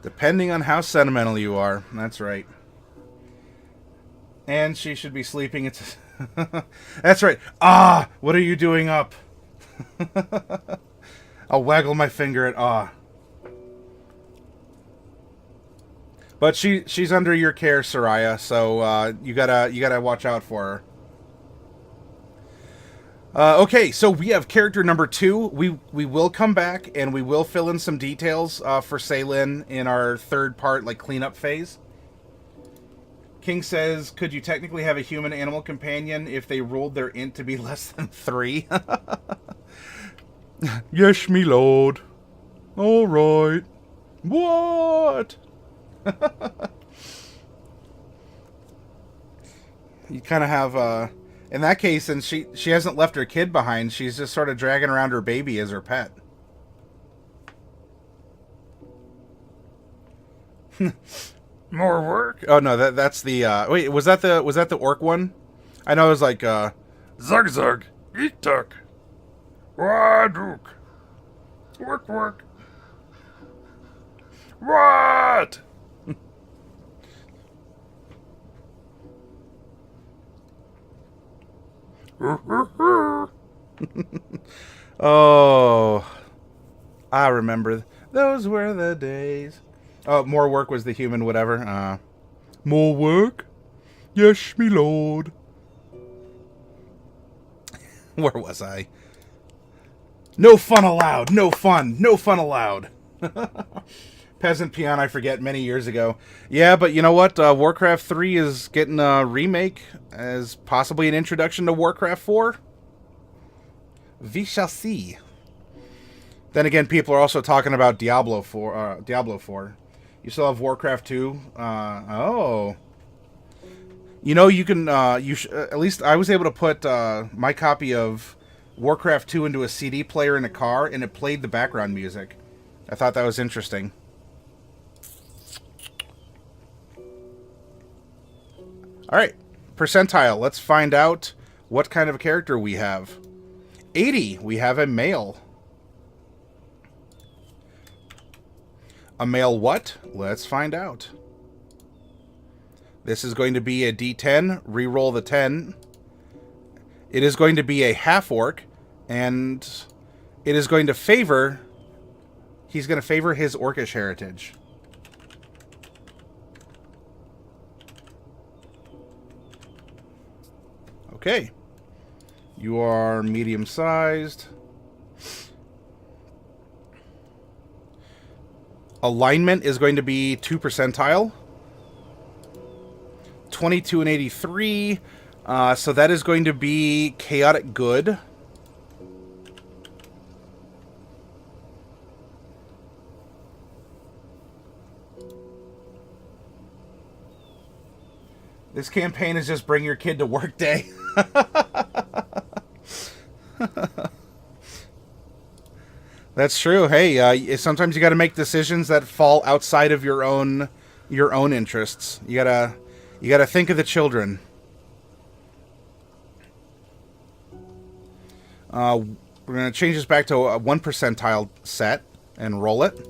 Depending on how sentimental you are. That's right. And she should be sleeping. It's That's right. Ah, what are you doing up? I'll waggle my finger at ah. But she's under your care, Soraya, so you gotta watch out for her. Okay, so we have character number 2. We will come back and we will fill in some details for Ceylin in our third part, like cleanup phase. King says, could you technically have a human animal companion if they rolled their int to be less than 3? Yes, me lord. All right. What? You kind of have in that case, and she hasn't left her kid behind. She's just sort of dragging around her baby as her pet. More work? Oh no, that's the wait, was that the orc one? I know it was like Zug Zug, Eat Tuck, Waduk, Work Work. What? Oh, I remember. Those were the days. Oh, more work was the human whatever. More work? Yes, me lord. Where was I? No fun allowed. No fun. No fun allowed. Peasant Peon, I forget, many years ago. Yeah, but you know what? Warcraft 3 is getting a remake as possibly an introduction to Warcraft 4. We shall see. Then again, people are also talking about Diablo 4. Diablo 4. You still have Warcraft 2. Oh. You know, you can, at least I was able to put my copy of Warcraft 2 into a CD player in a car, and it played the background music. I thought that was interesting. Alright, percentile. Let's find out what kind of a character we have. 80, we have a male. A male what? Let's find out. This is going to be a D10. Reroll the 10. It is going to be a half-orc, and it is going to favor... He's going to favor his orcish heritage. Okay. You are medium-sized. Alignment is going to be 2 percentile. 22 and 83. So that is going to be chaotic good. This campaign is just bring your kid to work day. That's true. Hey, sometimes you got to make decisions that fall outside of your own interests. You gotta think of the children. We're gonna change this back to a 1 percentile set and roll it.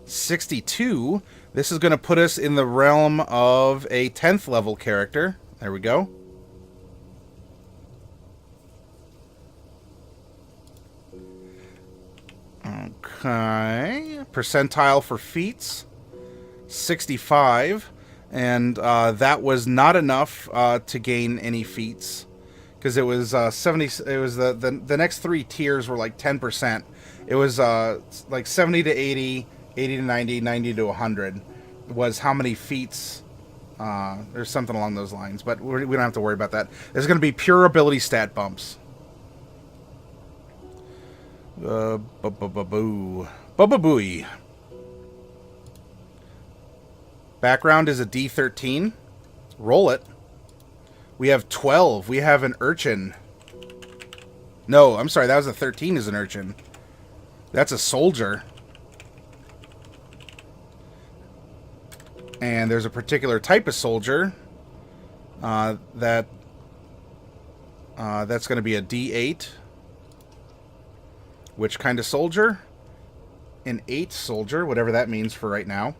62. This is gonna put us in the realm of a 10th level character. There we go. Okay. Percentile for feats. 65. And that was not enough to gain any feats. Because it was 70. It was the next 3 tiers were like 10%. It was like 70 to 80, 80 to 90, 90 to 100 was how many feats. There's something along those lines, but we don't have to worry about that. There's going to be pure ability stat bumps. Boo-ba-booey. Background is a D13. Roll it. We have 12. We have an urchin. No, I'm sorry. That was a 13 is an urchin. That's a soldier. And there's a particular type of soldier that's going to be a D8. Which kind of soldier? an 8 soldier, whatever that means for right now.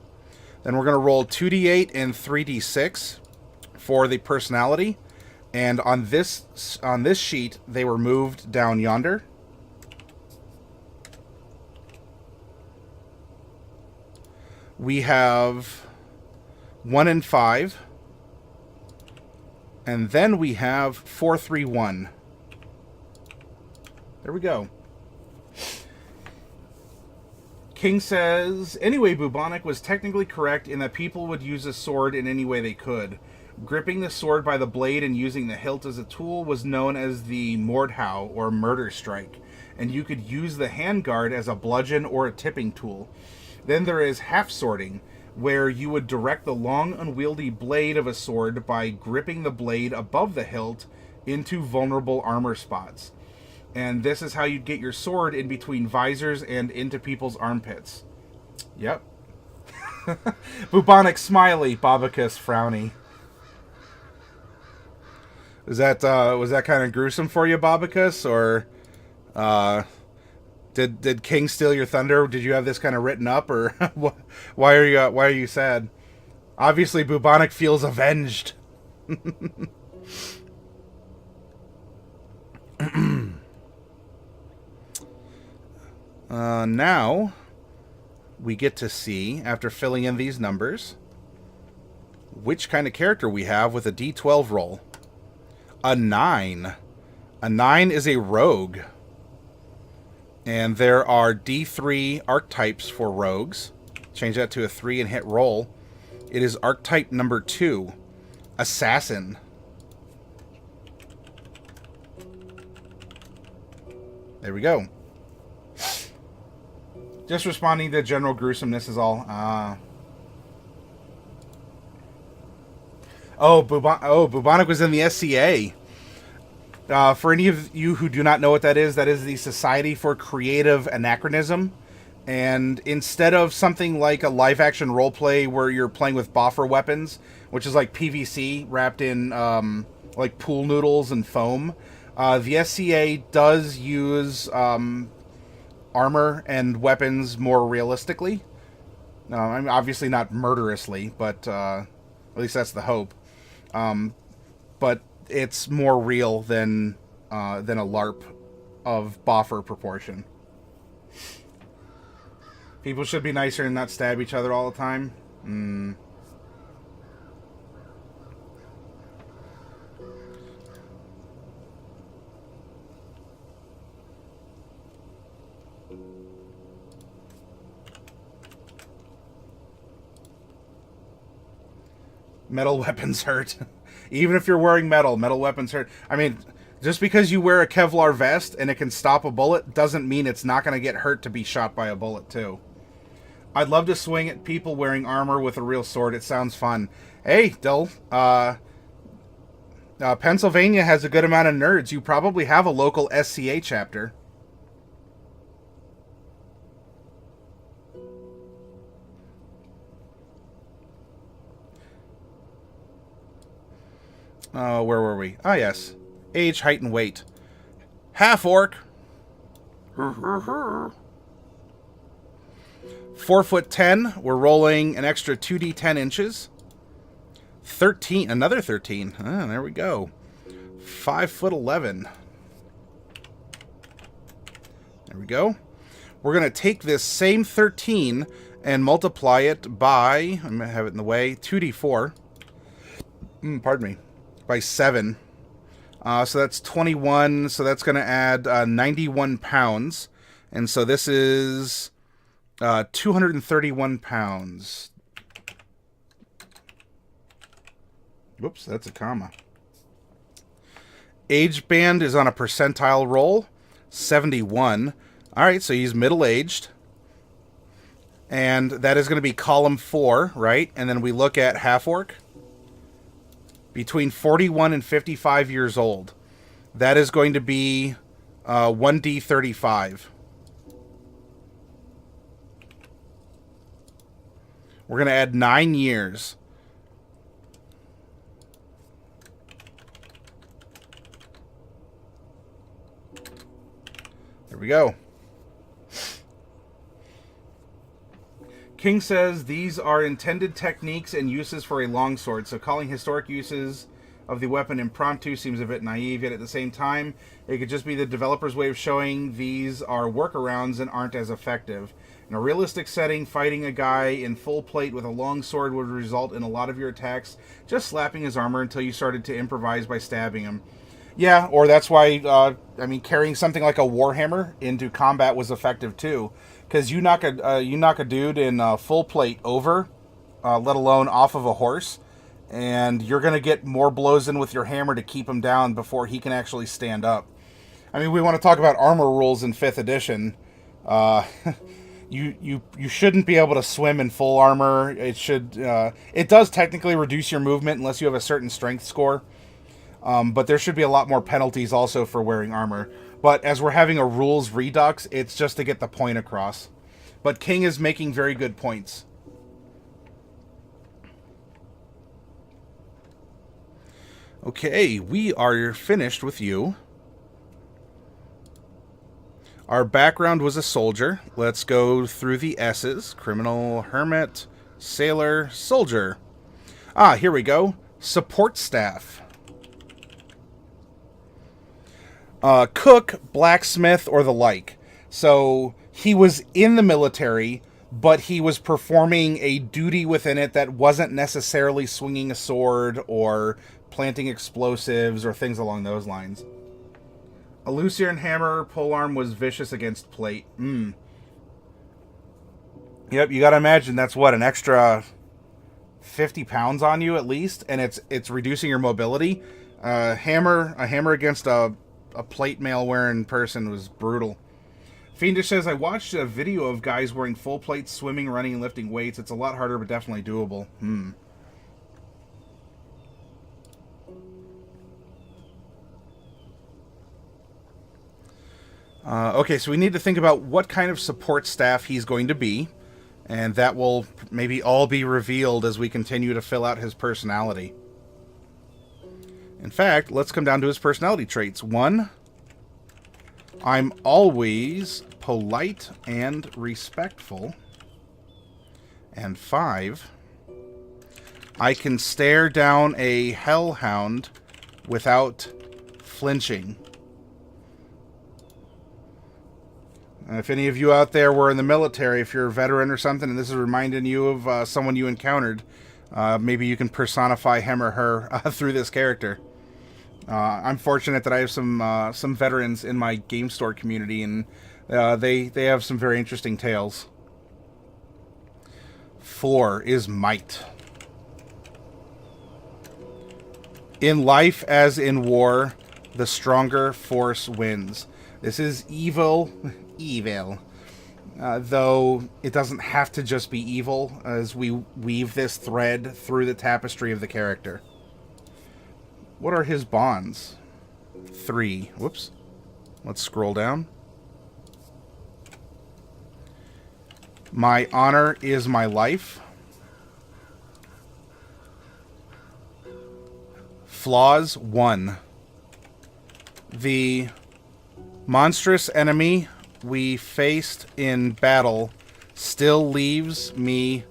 Then we're going to roll 2d8 and 3d6 for the personality. And on this sheet, they were moved down yonder. We have 1 and 5. And then we have 4, 3, 1. There we go. King says, anyway, Bubonic was technically correct in that people would use a sword in any way they could. Gripping the sword by the blade and using the hilt as a tool was known as the Mordhau, or murder strike, and you could use the handguard as a bludgeon or a tipping tool. Then there is half-swording, where you would direct the long, unwieldy blade of a sword by gripping the blade above the hilt into vulnerable armor spots. And this is how you'd get your sword in between visors and into people's armpits. Yep. Bubonic smiley, Babacus frowny. Was that kind of gruesome for you, Babacus, or did King steal your thunder? Did you have this kind of written up, or why are you sad? Obviously, Bubonic feels avenged. Now we get to see, after filling in these numbers, which kind of character we have with a D12 roll. A 9. A 9 is a rogue. And there are D3 archetypes for rogues. Change that to a 3 and hit roll. It is archetype number 2, Assassin. There we go. Just responding to general gruesomeness is all. Bubonic was in the SCA. For any of you who do not know what that is the Society for Creative Anachronism. And instead of something like a live-action roleplay where you're playing with boffer weapons, which is like PVC wrapped in like pool noodles and foam, the SCA does use armor and weapons more realistically. I mean, obviously not murderously, but at least that's the hope. But it's more real than a LARP of boffer proportion. People should be nicer and not stab each other all the time. Metal weapons hurt. Even if you're wearing metal weapons hurt. I mean, just because you wear a Kevlar vest and it can stop a bullet doesn't mean it's not going to get hurt to be shot by a bullet, too. I'd love to swing at people wearing armor with a real sword. It sounds fun. Hey, Dill. Pennsylvania has a good amount of nerds. You probably have a local SCA chapter. Where were we? Ah, yes. Age, height, and weight. Half-Orc. 4'10". We're rolling an extra 2d10 inches. 13. Another 13. Ah, there we go. 5'11". There we go. We're going to take this same 13 and multiply it by, I'm going to have it in the way, 2d4. Pardon me. By 7. So that's 21. So that's going to add 91 pounds. And so this is 231 pounds. Whoops, that's a comma. Age band is on a percentile roll. 71. All right, so he's middle-aged. And that is going to be column 4, right? And then we look at Half-Orc. Between 41 and 55 years old. That is going to be 1d35. We're going to add 9 years. There we go. King says these are intended techniques and uses for a longsword, so calling historic uses of the weapon impromptu seems a bit naive, yet at the same time, it could just be the developer's way of showing these are workarounds and aren't as effective. In a realistic setting, fighting a guy in full plate with a longsword would result in a lot of your attacks just slapping his armor until you started to improvise by stabbing him. Yeah, or that's why, carrying something like a warhammer into combat was effective too. Because you knock a dude in full plate over, let alone off of a horse, and you're going to get more blows in with your hammer to keep him down before he can actually stand up. I mean, we want to talk about armor rules in 5th edition. You shouldn't be able to swim in full armor. It does technically reduce your movement unless you have a certain strength score. But there should be a lot more penalties also for wearing armor. But as we're having a rules redux, it's just to get the point across. But King is making very good points. Okay, we are finished with you. Our background was a soldier. Let's go through the S's. Criminal, hermit, sailor, soldier. Ah, here we go. Support staff. Cook, blacksmith, or the like. So he was in the military, but he was performing a duty within it that wasn't necessarily swinging a sword or planting explosives or things along those lines. A Lucian hammer polearm was vicious against plate. Yep, you gotta imagine that's what, an extra 50 pounds on you at least, and it's reducing your mobility. A hammer against a plate mail wearing person was brutal. Fiendish says, I watched a video of guys wearing full plates, swimming, running, and lifting weights. It's a lot harder, but definitely doable. Okay, so we need to think about what kind of support staff he's going to be, and that will maybe all be revealed as we continue to fill out his personality. In fact, let's come down to his personality traits. 1, I'm always polite and respectful. And 5, I can stare down a hellhound without flinching. If any of you out there were in the military, if you're a veteran or something, and this is reminding you of someone you encountered, maybe you can personify him or her through this character. I'm fortunate that I have some veterans in my game store community, and they have some very interesting tales. 4 is might. In life as in war, the stronger force wins. This is evil. Though it doesn't have to just be evil as we weave this thread through the tapestry of the character. What are his bonds? 3. Whoops. Let's scroll down. My honor is my life. Flaws 1. The monstrous enemy we faced in battle still leaves me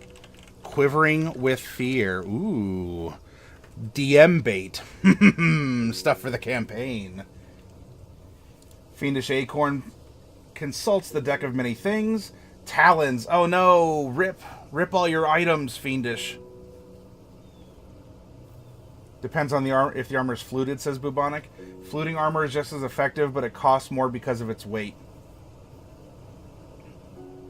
quivering with fear. Ooh. DM bait. Stuff for the campaign. Fiendish Acorn consults the deck of many things. Talons. Oh no. Rip all your items, Fiendish. Depends on the armor. If the armor is fluted, says Bubonic. Fluting armor is just as effective, but it costs more because of its weight.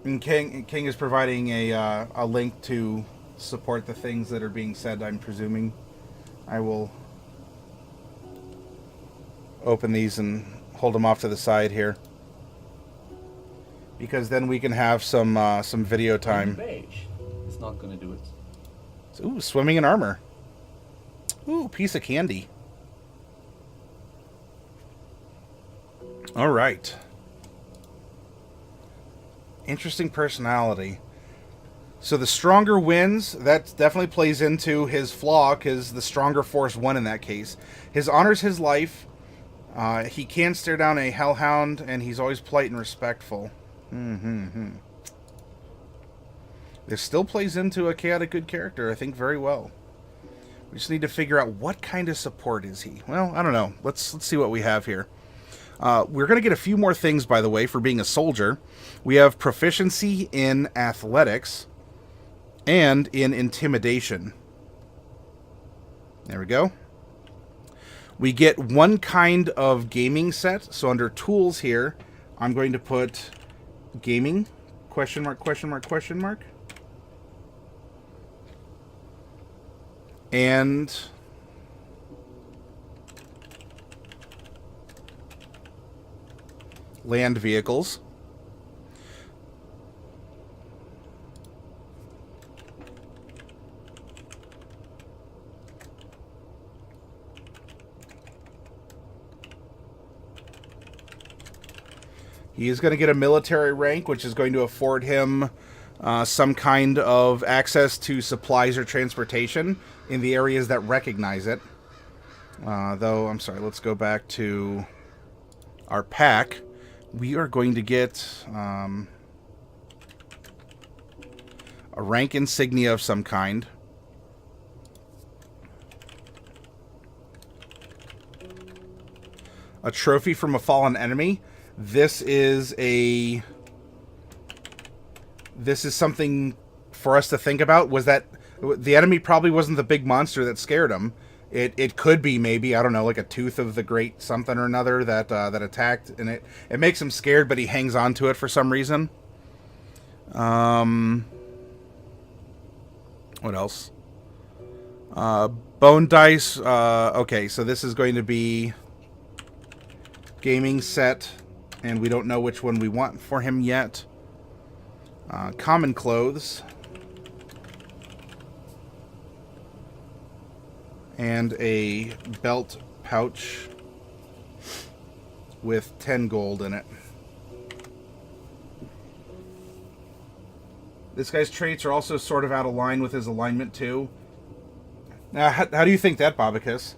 And King is providing a link to support the things that are being said, I'm presuming. I will open these and hold them off to the side here, because then we can have some video time. It's not gonna do it. Ooh, swimming in armor. Ooh, piece of candy. All right. Interesting personality. So the stronger wins. That definitely plays into his flaw, because the stronger force won in that case. His honor's his life. He can stare down a hellhound, and he's always polite and respectful. This still plays into a chaotic good character, I think, very well. We just need to figure out what kind of support is he. Well, I don't know. Let's see what we have here. We're going to get a few more things, by the way, for being a soldier. We have proficiency in athletics and in intimidation. There we go. We get one kind of gaming set. So under tools here, I'm going to put gaming, question mark, question mark, question mark. And land vehicles. He is going to get a military rank, which is going to afford him some kind of access to supplies or transportation in the areas that recognize it. Though, I'm sorry, let's go back to our pack. We are going to get a rank insignia of some kind. A trophy from a fallen enemy. This is something for us to think about. Was that the enemy probably wasn't the big monster that scared him. It could be maybe, I don't know, like a tooth of the great something or another that attacked, and it makes him scared, but he hangs on to it for some reason. What else? Bone dice. Okay, so this is going to be gaming set, and we don't know which one we want for him yet. Common clothes. And a belt pouch with 10 gold in it. This guy's traits are also sort of out of line with his alignment too. Now, how do you think that, Bobicus?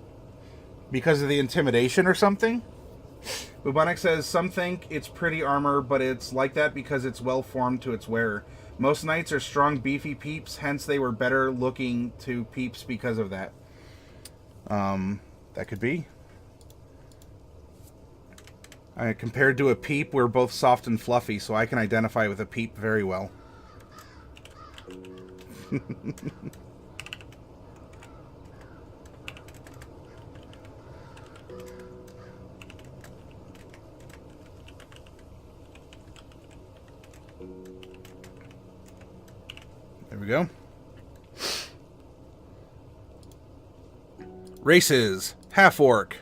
Because of the intimidation or something? Bubonic says, some think it's pretty armor, but it's like that because it's well formed to its wearer. Most knights are strong, beefy peeps, hence they were better looking to peeps because of that. That could be. Compared to a peep, we're both soft and fluffy, so I can identify with a peep very well. There we go. Races. Half-Orc.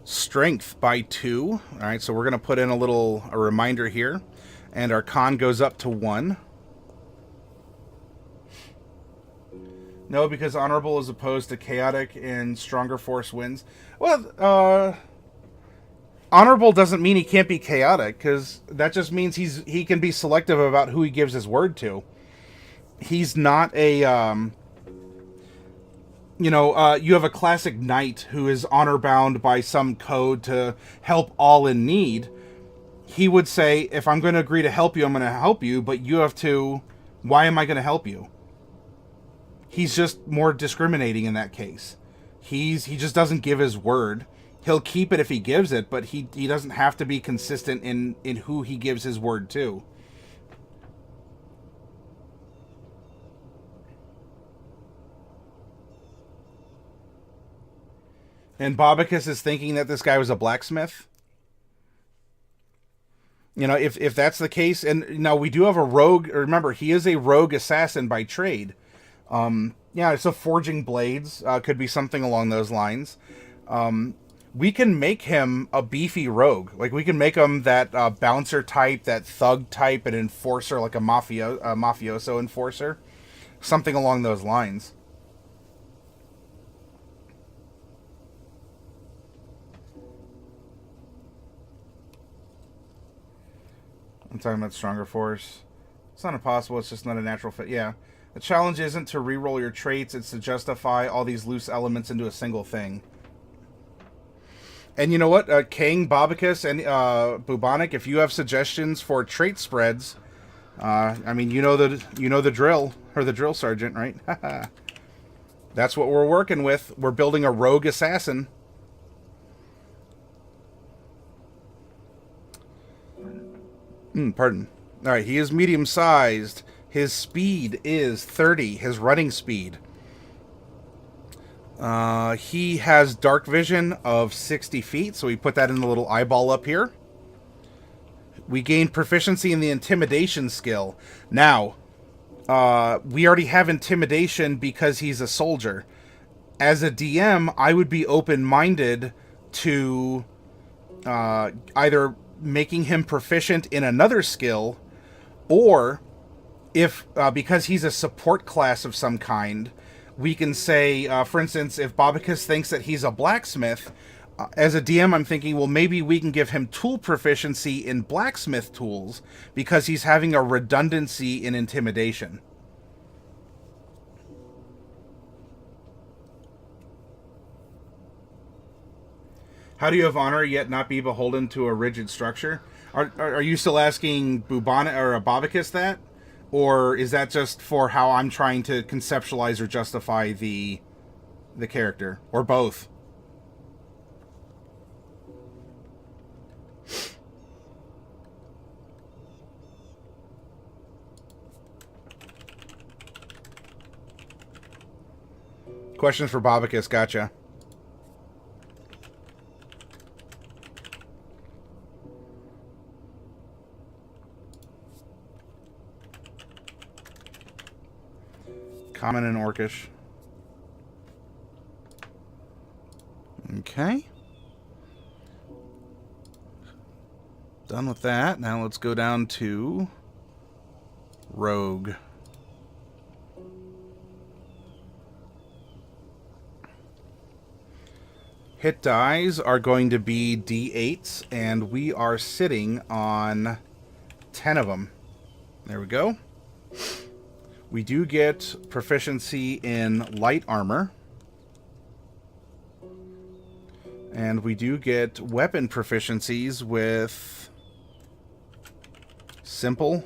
Strength by 2. Alright, so we're going to put in a reminder here. And our con goes up to 1. No, because honorable is opposed to chaotic and stronger force wins. Well, honorable doesn't mean he can't be chaotic, because that just means he can be selective about who he gives his word to. He's not a, you have a classic knight who is honor-bound by some code to help all in need. He would say, if I'm going to agree to help you, I'm going to help you, but you have to, why am I going to help you? He's just more discriminating in that case. He just doesn't give his word. He'll keep it if he gives it, but he doesn't have to be consistent in who he gives his word to. And Bobicus is thinking that this guy was a blacksmith. You know, if that's the case, and now we do have a rogue. Remember, he is a rogue assassin by trade. Yeah, so forging blades could be something along those lines. We can make him a beefy rogue. Like, we can make him that bouncer type, that thug type, an enforcer, like a mafioso enforcer. Something along those lines. I'm talking about stronger force. It's not impossible, it's just not a natural fit. Yeah. The challenge isn't to reroll your traits, it's to justify all these loose elements into a single thing. And you know what, Kang, Bobicus, and Bubonic, if you have suggestions for trait spreads, I mean, you know the drill, or the drill sergeant, right? That's what we're working with. We're building a rogue assassin. Pardon. All right, he is medium-sized. His speed is 30, his running speed. He has dark vision of 60 feet, so we put that in the little eyeball up here. We gain proficiency in the Intimidation Skill. Now, we already have Intimidation because he's a soldier. As a DM, I would be open-minded to either making him proficient in another skill, or if because he's a support class of some kind, we can say, for instance, if Bobicus thinks that he's a blacksmith, as a DM, I'm thinking, well, maybe we can give him tool proficiency in blacksmith tools because he's having a redundancy in intimidation. How do you have honor yet not be beholden to a rigid structure? Are you still asking Bubonic or Bobicus that? Or is that just for how I'm trying to conceptualize or justify the character? Or both? Questions for Bobicus, gotcha. Common and Orcish. Okay. Done with that. Now let's go down to Rogue. Hit dies are going to be D8s, and we are sitting on 10 of them. There we go. We do get proficiency in light armor. And we do get weapon proficiencies with simple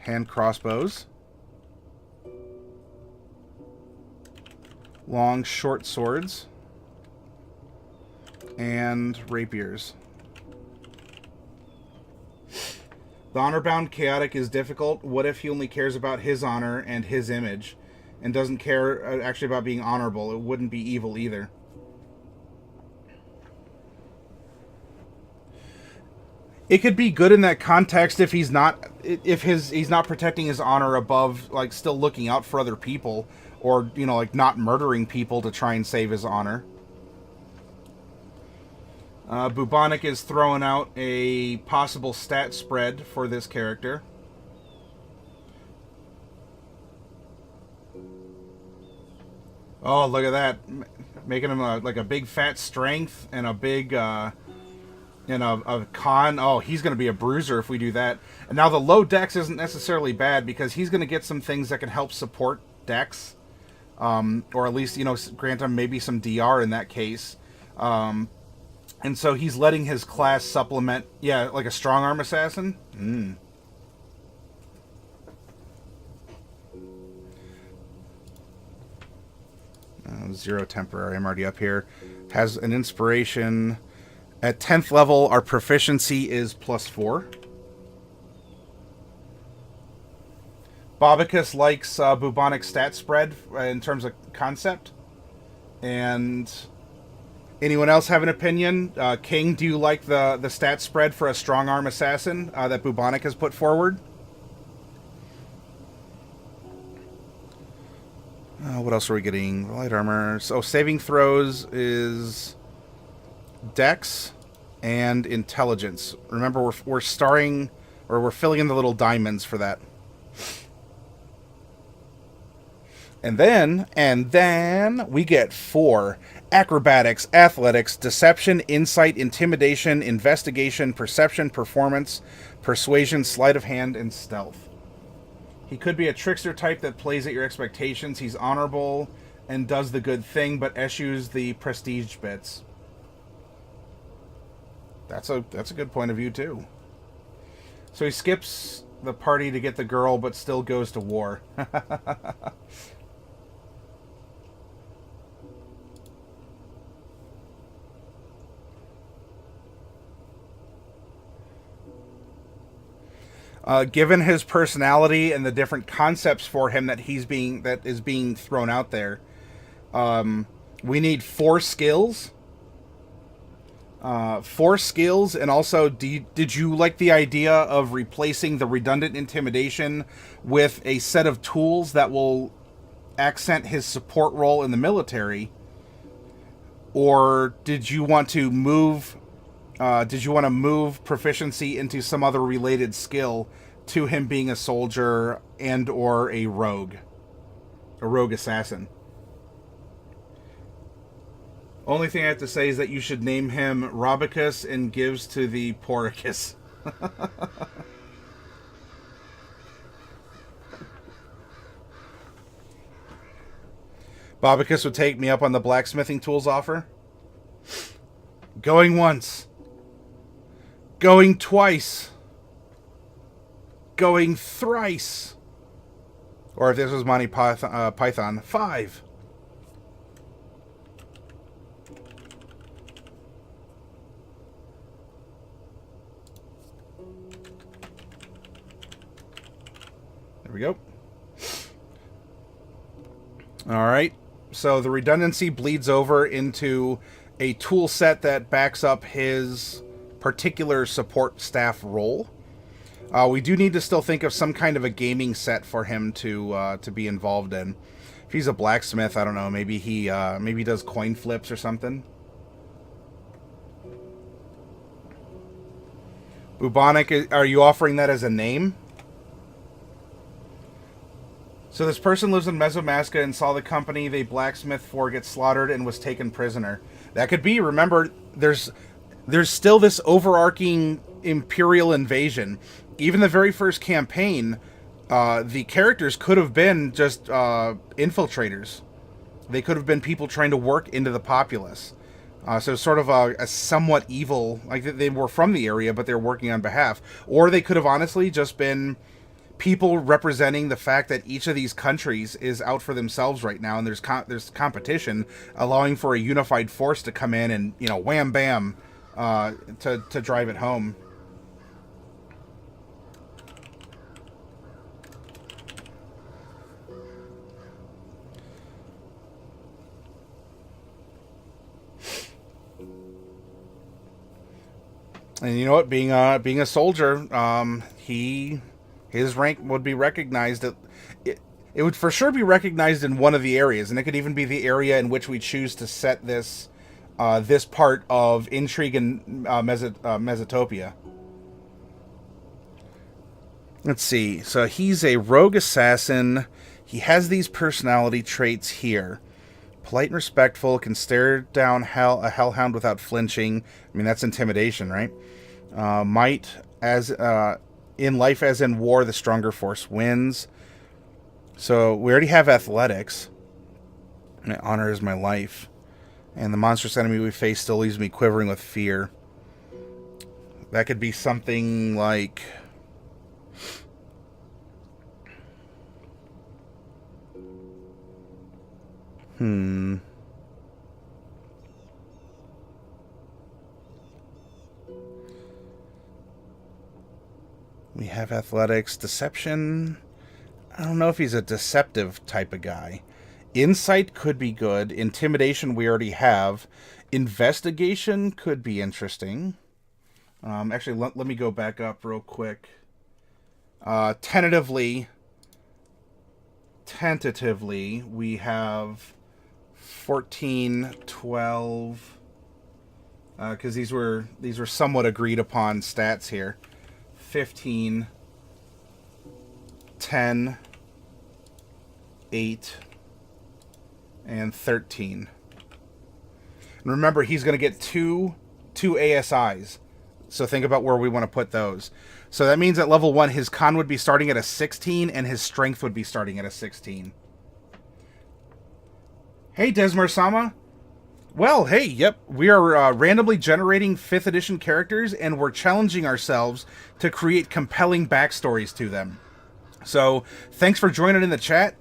hand crossbows, long short swords, and rapiers. The honor-bound chaotic is difficult. What if he only cares about his honor and his image, and doesn't care actually about being honorable? It wouldn't be evil either. It could be good in that context if he's not protecting his honor above, like, still looking out for other people, or, you know, like, not murdering people to try and save his honor. Bubonic is throwing out a possible stat spread for this character. Oh, look at that. Making him like a big fat strength and a big, a con. Oh, he's going to be a bruiser if we do that. And now the low dex isn't necessarily bad because he's going to get some things that can help support dex. Or at least, you know, grant him maybe some DR in that case. And so he's letting his class supplement, yeah, like a strong arm assassin. Zero temporary, I'm already up here. Has an inspiration. At 10th level, our proficiency is +4. Bobicus likes Bubonic stat spread in terms of concept. And anyone else have an opinion? King, do you like the stat spread for a strong arm assassin that Bubonic has put forward? What else are we getting? Light armor. So saving throws is Dex and Intelligence. Remember, we're starring, or we're filling in the little diamonds for that. And then we get 4. Acrobatics, Athletics, Deception, Insight, Intimidation, Investigation, Perception, Performance, Persuasion, Sleight of Hand, and Stealth. He could be a trickster type that plays at your expectations. He's honorable and does the good thing, but eschews the prestige bits. That's a good point of view too. So he skips the party to get the girl, but still goes to war. Given his personality and the different concepts for him that is being thrown out there, we need 4 skills. 4 skills, and also, did you like the idea of replacing the redundant intimidation with a set of tools that will accent his support role in the military? Or did you want to move proficiency into some other related skill to him being a soldier and or a rogue assassin? Only thing I have to say is that you should name him Robicus and gives to the Poricus. Bobicus would take me up on the blacksmithing tools offer. Going once. Going twice. Going thrice. Or if this was Monty Python, 5. There we go. All right. So the redundancy bleeds over into a tool set that backs up his particular support staff role. We do need to still think of some kind of a gaming set for him to be involved in. If he's a blacksmith, I don't know. Maybe he does coin flips or something. Bubonic, are you offering that as a name? So this person lives in Mesomasca and saw the company they blacksmith for get slaughtered and was taken prisoner. That could be. Remember, there's still this overarching imperial invasion. Even the very first campaign, the characters could have been just infiltrators. They could have been people trying to work into the populace. So sort of a somewhat evil, like they were from the area, but they're working on behalf. Or they could have honestly just been people representing the fact that each of these countries is out for themselves right now, and there's competition, allowing for a unified force to come in and, you know, wham bam, to drive it home. And you know what? Being a soldier, his rank would be recognized. It would for sure be recognized in one of the areas, and it could even be the area in which we choose to set this this part of intrigue in Mesotopia. Let's see. So he's a rogue assassin. He has these personality traits here. Polite and respectful, can stare down a hellhound without flinching. I mean, that's intimidation, right? Might, as in life as in war, the stronger force wins. So we already have athletics. My honor is my life. And the monstrous enemy we face still leaves me quivering with fear. That could be something like... We have athletics, deception. I don't know if he's a deceptive type of guy. Insight could be good. Intimidation we already have. Investigation could be interesting. Actually, let me go back up real quick. Tentatively, we have 14, 12, because these were somewhat agreed upon stats here. 15, 10, 8, and 13. And remember, he's going to get two ASIs. So think about where we want to put those. So that means at level 1, his con would be starting at a 16, and his strength would be starting at a 16. Hey, Desmar-sama. Well, hey, yep, we are randomly generating 5th edition characters, and we're challenging ourselves to create compelling backstories to them. So, thanks for joining in the chat.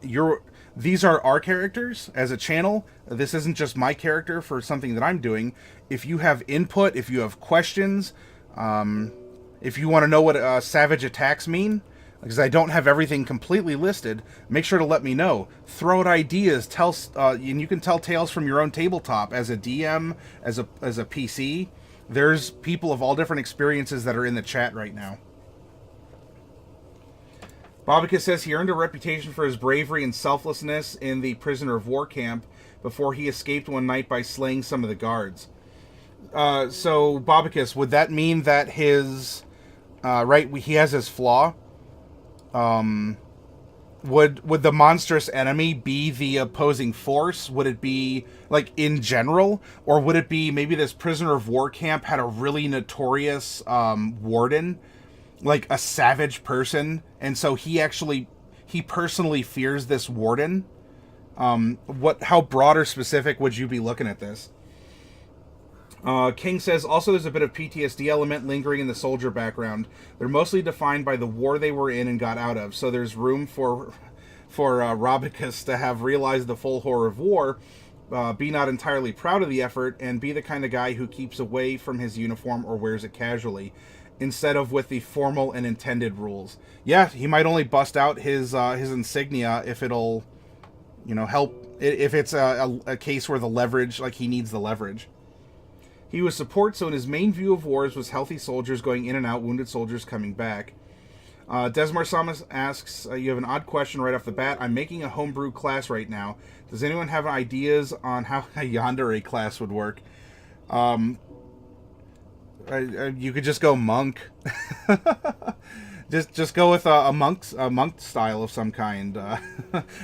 These are our characters as a channel. This isn't just my character for something that I'm doing. If you have input, if you have questions, if you want to know what savage attacks mean, because I don't have everything completely listed, make sure to let me know. Throw out ideas, and you can tell tales from your own tabletop as a DM, as a PC. There's people of all different experiences that are in the chat right now. Bobika says he earned a reputation for his bravery and selflessness in the prisoner of war camp before he escaped one night by slaying some of the guards. So, Bobicus, would that mean that his... he has his flaw? Would the monstrous enemy be the opposing force? Would it be, like, in general? Or would it be maybe this prisoner of war camp had a really notorious warden? Like a savage person, and so he personally fears this warden. How broad or specific would you be looking at this? King says also there's a bit of PTSD element lingering in the soldier background. They're mostly defined by the war they were in and got out of, so there's room for Robicus to have realized the full horror of war, be not entirely proud of the effort, and be the kind of guy who keeps away from his uniform or wears it casually, instead of with the formal and intended rules. Yeah, he might only bust out his insignia if it'll, help. If it's a case where the leverage, like he needs the leverage. He was support, so in his main view of wars was healthy soldiers going in and out, wounded soldiers coming back. Desmar-sama asks, you have an odd question right off the bat. I'm making a homebrew class right now. Does anyone have ideas on how a yandere class would work? You could just go monk. just go with a monk style of some kind.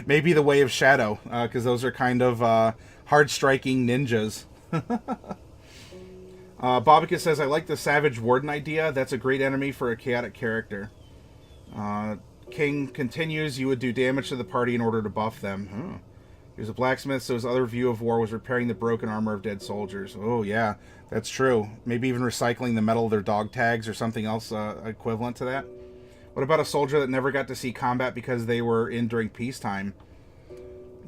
Maybe the Way of Shadow, because those are kind of hard striking ninjas. Bobika says, I like the savage warden idea. That's a great enemy for a chaotic character. King continues, you would do damage to the party in order to buff them. He was a blacksmith, so his other view of war was repairing the broken armor of dead soldiers. Oh, yeah, that's true. Maybe even recycling the metal of their dog tags or something else equivalent to that. What about a soldier that never got to see combat because they were in during peacetime?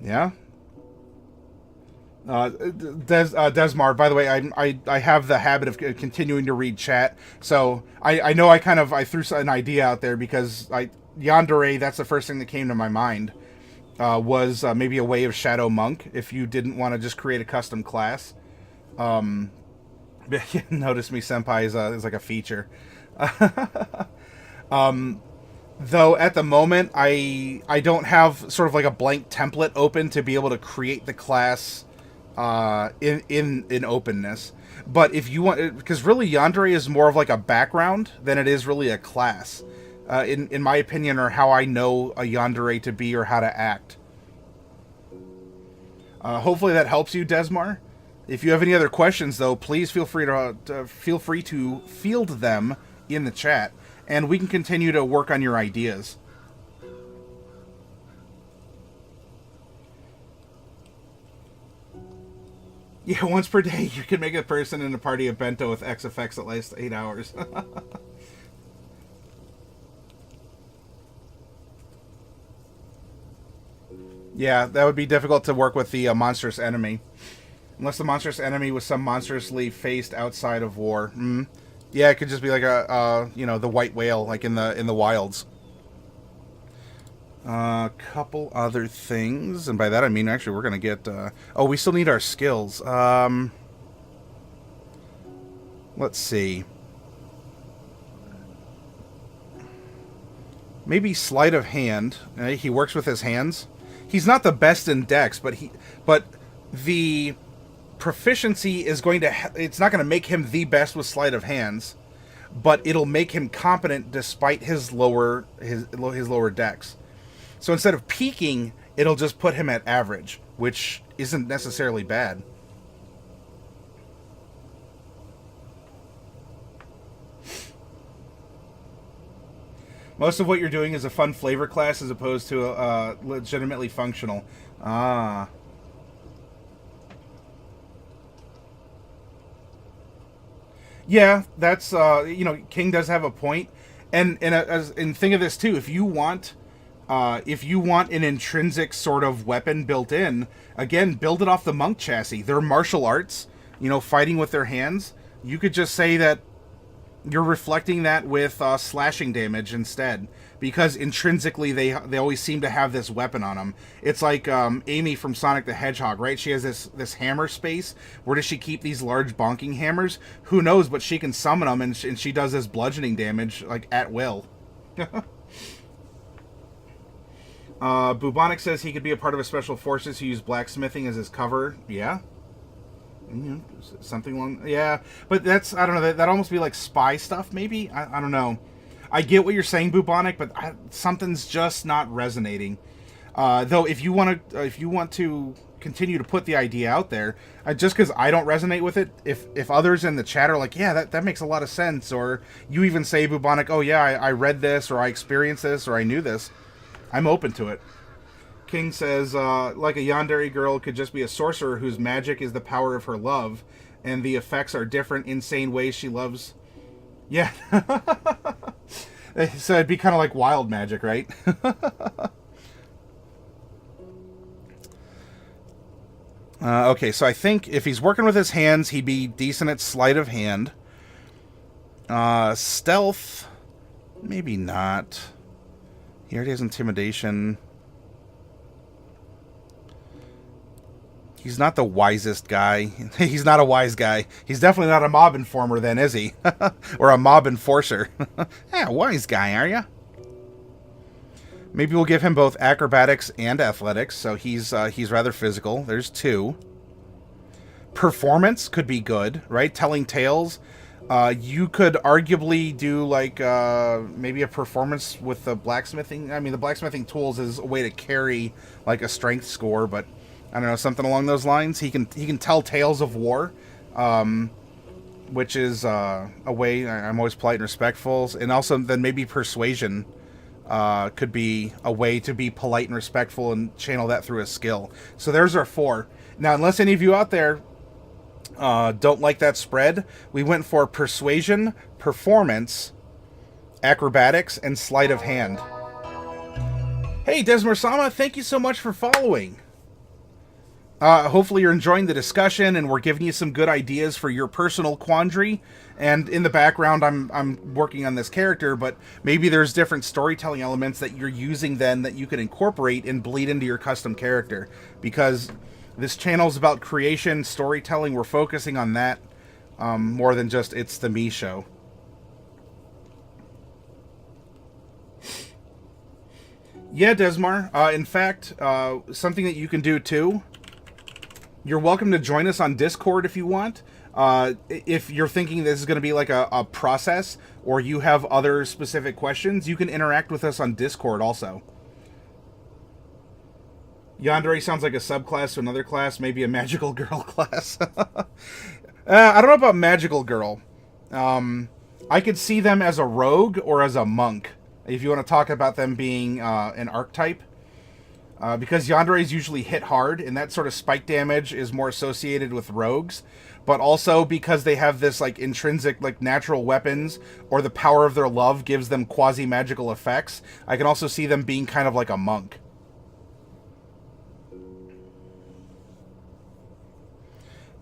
Yeah. Desmar, by the way, I have the habit of continuing to read chat, so I know I threw an idea out there because yandere, that's the first thing that came to my mind. Was maybe a Way of Shadow monk if you didn't want to just create a custom class. Notice me senpai is like a feature. Though at the moment I don't have sort of like a blank template open to be able to create the class in openness. But if you want, because really yandere is more of like a background than it is really a class. In my opinion, or how I know a yandere to be or how to act. Hopefully that helps you, Desmar. If you have any other questions, though, please feel free to field them in the chat, and we can continue to work on your ideas. Yeah, once per day, you can make a person in a party of bento with X effects that last 8 hours. Yeah, that would be difficult to work with the monstrous enemy. Unless the monstrous enemy was some monstrously faced outside of war. Yeah, it could just be like the white whale, like in the wilds. A couple other things, and by that I mean actually we're gonna get. We still need our skills. Let's see. Maybe sleight of hand. He works with his hands. He's not the best in dex, but the proficiency is going to. It's not going to make him the best with sleight of hands, but it'll make him competent despite his lower dex. So instead of peaking, it'll just put him at average, which isn't necessarily bad. Most of what you're doing is a fun flavor class as opposed to legitimately functional. Ah. Yeah, that's King does have a point, and think of this too. If you want an intrinsic sort of weapon built in, again, build it off the monk chassis. They're martial arts, fighting with their hands. You could just say that you're reflecting that with slashing damage instead, because intrinsically they always seem to have this weapon on them. It's like Amy from Sonic the Hedgehog, right? She has this hammer space. Where does she keep these large bonking hammers? Who knows? But she can summon them, and she does this bludgeoning damage like at will. Bubonic says he could be a part of a special forces who use blacksmithing as his cover. Yeah. Something along, yeah, but that's, I don't know, that almost be like spy stuff, maybe. I don't know. I get what you're saying, Bubonic, but something's just not resonating. Though, if you want to continue to put the idea out there, just because I don't resonate with it, if others in the chat are like, yeah, that makes a lot of sense, or you even say, Bubonic, oh yeah, I read this, or I experienced this, or I knew this, I'm open to it. King says, like a yandere girl could just be a sorcerer whose magic is the power of her love, and the effects are different, insane ways she loves. Yeah. So it'd be kind of like wild magic, right? Okay, so I think if he's working with his hands, he'd be decent at sleight of hand. Stealth, maybe not. He already has intimidation. He's not the wisest guy. He's not a wise guy. He's definitely not a mob informer then, is he? Or a mob enforcer. Yeah, wise guy, are ya? Maybe we'll give him both acrobatics and athletics, so he's rather physical. There's 2. Performance could be good, right? Telling tales. You could arguably do like maybe a performance with the blacksmithing. I mean, the blacksmithing tools is a way to carry like a strength score, but I don't know, something along those lines. He can tell tales of war, which is a way. I'm always polite and respectful, and also then maybe persuasion could be a way to be polite and respectful and channel that through a skill. So there's our 4. Now, unless any of you out there don't like that spread, we went for persuasion, performance, acrobatics, and sleight of hand. Hey, Desmar-sama, thank you so much for following. Hopefully you're enjoying the discussion, and we're giving you some good ideas for your personal quandary. And in the background, I'm working on this character, but maybe there's different storytelling elements that you're using then that you can incorporate and bleed into your custom character. Because this channel is about creation, storytelling. We're focusing on that more than just it's the me show. Yeah, Desmar. In fact, something that you can do too. You're welcome to join us on Discord if you want. If you're thinking this is going to be like a process, or you have other specific questions, you can interact with us on Discord also. Yandere sounds like a subclass to another class, maybe a magical girl class. I don't know about magical girl. I could see them as a rogue or as a monk, if you want to talk about them being an archetype. Because yanderes usually hit hard, and that sort of spike damage is more associated with rogues, but also because they have this like intrinsic, like natural weapons, or the power of their love gives them quasi-magical effects. I can also see them being kind of like a monk.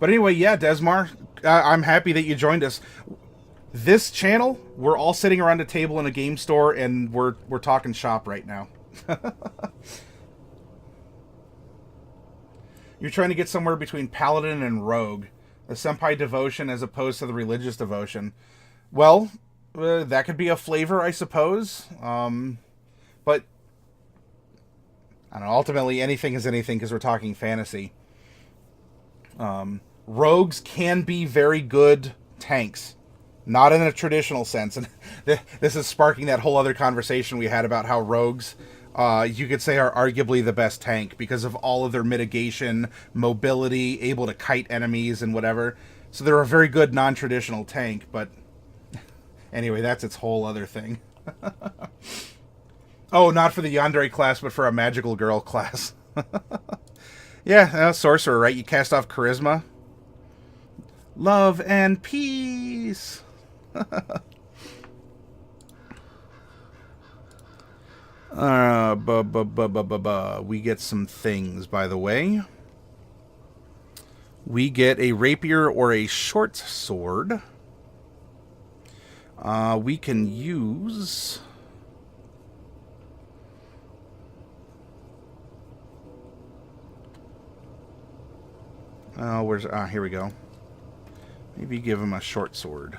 But anyway, yeah, Desmar, I'm happy that you joined us. This channel, we're all sitting around a table in a game store, and we're talking shop right now. You're trying to get somewhere between paladin and rogue, the senpai devotion as opposed to the religious devotion. Well, that could be a flavor, I suppose. But I don't know. Ultimately, anything is anything because we're talking fantasy. Rogues can be very good tanks, not in a traditional sense. And this is sparking that whole other conversation we had about how rogues, you could say, are arguably the best tank because of all of their mitigation, mobility, able to kite enemies and whatever. So they're a very good non-traditional tank, but anyway, that's its whole other thing. Oh, not for the yandere class, but for a magical girl class. Yeah, sorcerer, right? You cast off charisma. Love and peace. We get some things, by the way. We get a rapier or a short sword. We can use... where's... here we go. Maybe give him a short sword.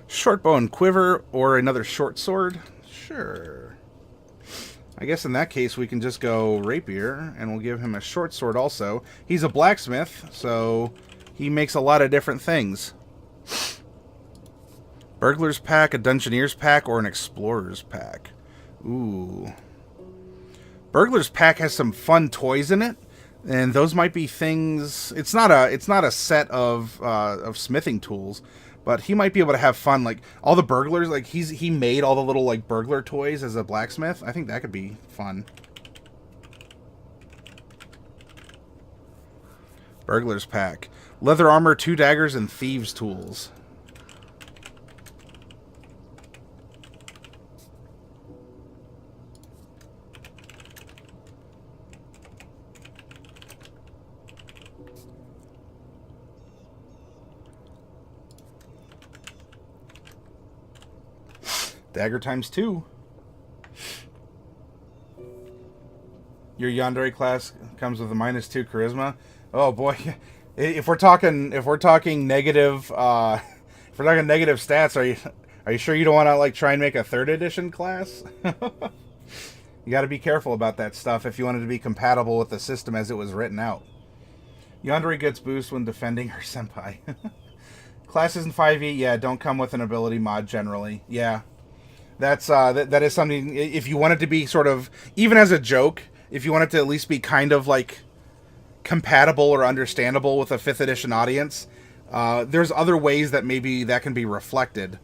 Short bow and quiver, or another short sword? Sure. I guess in that case we can just go rapier, and we'll give him a short sword also. He's a blacksmith, so he makes a lot of different things. Burglar's pack, a Dungeoneer's pack, or an Explorer's pack. Ooh. Burglar's pack has some fun toys in it, and those might be things... It's not a set of smithing tools, but he might be able to have fun. Like, all the burglars, like, he made all the little, like, burglar toys as a blacksmith. I think that could be fun. Burglar's pack. Leather armor, 2 daggers, and thieves' tools. Dagger times 2. Your Yandere class comes with a -2 charisma. Oh boy, if we're talking negative, if we're talking negative stats, are you sure you don't want to like try and make a 3rd edition class? You got to be careful about that stuff if you want it to be compatible with the system as it was written out. Yandere gets boost when defending her senpai. Classes in 5e, yeah, don't come with an ability mod generally. Yeah. That's that is something, if you want it to be sort of, even as a joke, if you want it to at least be kind of like compatible or understandable with a 5th edition audience, there's other ways that maybe that can be reflected.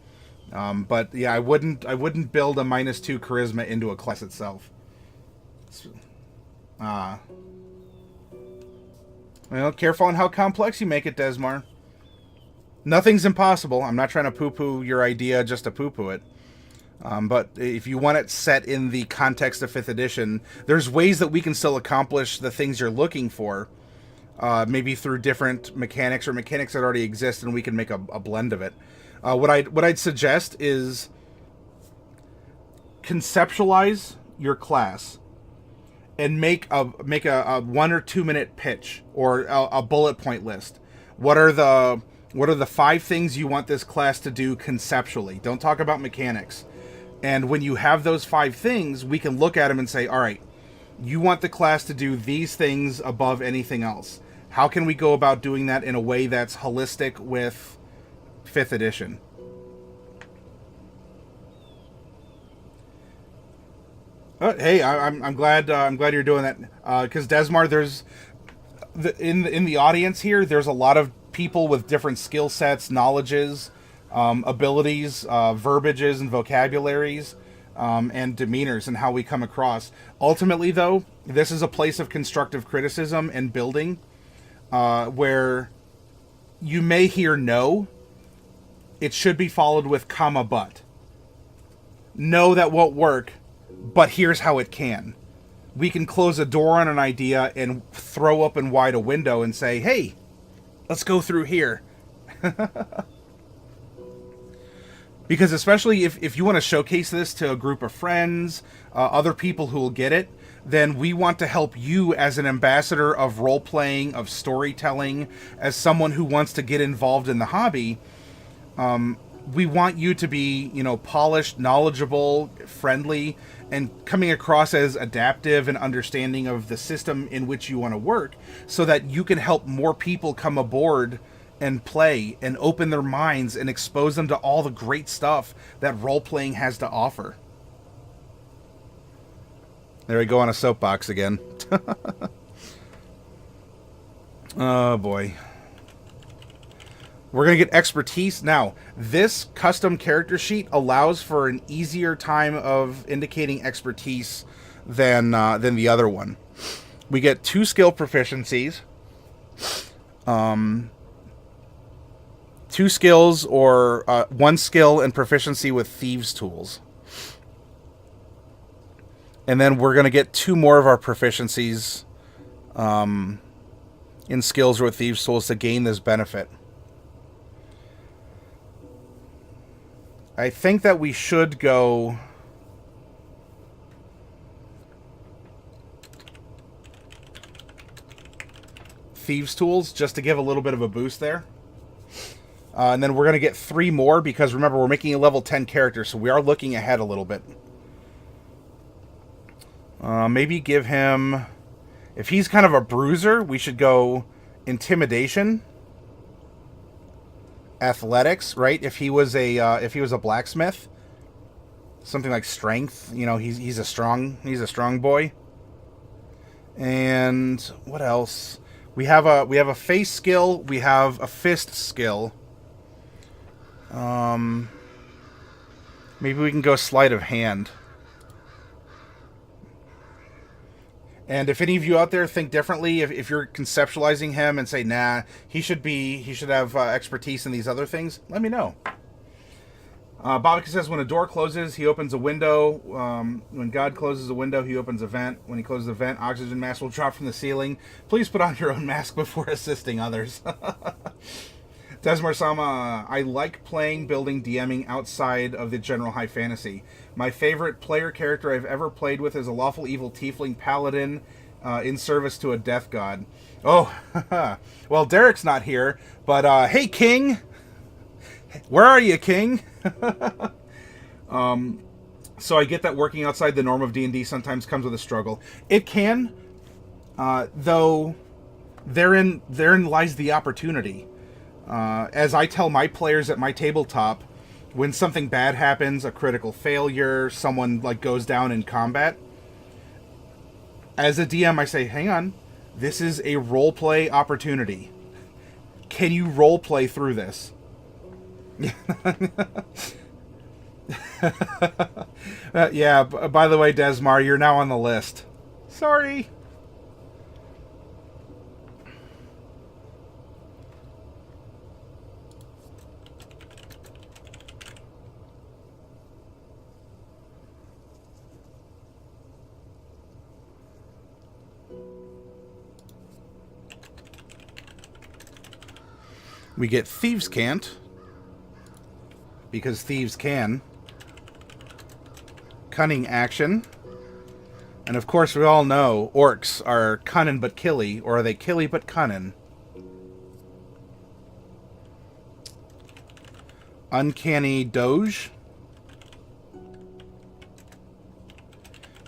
But yeah, I wouldn't build a -2 charisma into a class itself. Well, careful on how complex you make it, Desmar. Nothing's impossible. I'm not trying to poo-poo your idea just to poo-poo it. But if you want it set in the context of 5th edition, there's ways that we can still accomplish the things you're looking for. Maybe through different mechanics or mechanics that already exist, and we can make a blend of it. What I'd suggest is conceptualize your class and make a 1 or 2 minute pitch or a bullet point list. What are the 5 things you want this class to do conceptually? Don't talk about mechanics. And when you have those 5 things, we can look at them and say, all right, you want the class to do these things above anything else. How can we go about doing that in a way that's holistic with 5th edition? Hey, I'm glad you're doing that, because Desmar, there's in the audience here, there's a lot of people with different skill sets, knowledges, abilities, verbiages, and vocabularies, and demeanors, and how we come across. Ultimately, though, this is a place of constructive criticism and building, where you may hear no. It should be followed with comma but. No, that won't work, but here's how it can. We can close a door on an idea and throw open wide a window and say, hey, let's go through here. Because especially if you want to showcase this to a group of friends, other people who will get it, then we want to help you as an ambassador of role-playing, of storytelling, as someone who wants to get involved in the hobby. We want you to be, polished, knowledgeable, friendly, and coming across as adaptive and understanding of the system in which you want to work, so that you can help more people come aboard and play and open their minds and expose them to all the great stuff that role-playing has to offer. There we go on a soapbox again. Oh boy. We're going to get expertise. Now, this custom character sheet allows for an easier time of indicating expertise than the other one. We get 2 skill proficiencies. 2 skills or 1 skill and proficiency with thieves' tools. And then we're going to get 2 more of our proficiencies in skills or with thieves' tools to gain this benefit. I think that we should go... thieves' tools, just to give a little bit of a boost there. And then we're going to get 3 more, because remember, we're making a level 10 character, so we are looking ahead a little bit. Maybe give him... if he's kind of a bruiser, we should go Intimidation, Athletics, right? If he was a blacksmith, something like Strength. You know, he's a strong boy. And what else? We have a face skill. We have a fist skill. Maybe we can go Sleight of Hand. And if any of you out there think differently, if you're conceptualizing him and say, nah, he should have expertise in these other things, let me know. Bobika says, when a door closes, he opens a window. When God closes a window, he opens a vent. When he closes a vent, oxygen mask will drop from the ceiling. Please put on your own mask before assisting others. Desmar-sama, I like playing, building, DMing outside of the general high fantasy. My favorite player character I've ever played with is a lawful evil tiefling paladin in service to a death god. Oh, well, Derek's not here, but hey, King! Where are you, King? So I get that working outside the norm of D&D sometimes comes with a struggle. It can, though therein lies the opportunity. As I tell my players at my tabletop, when something bad happens, a critical failure, someone like goes down in combat, as a DM I say, hang on, this is a roleplay opportunity. Can you roleplay through this? Yeah, by the way, Desmar, you're now on the list. Sorry. We get Thieves Can't, because thieves can. Cunning Action. And of course we all know orcs are cunning but killy, or are they killy but cunning? Uncanny Doge.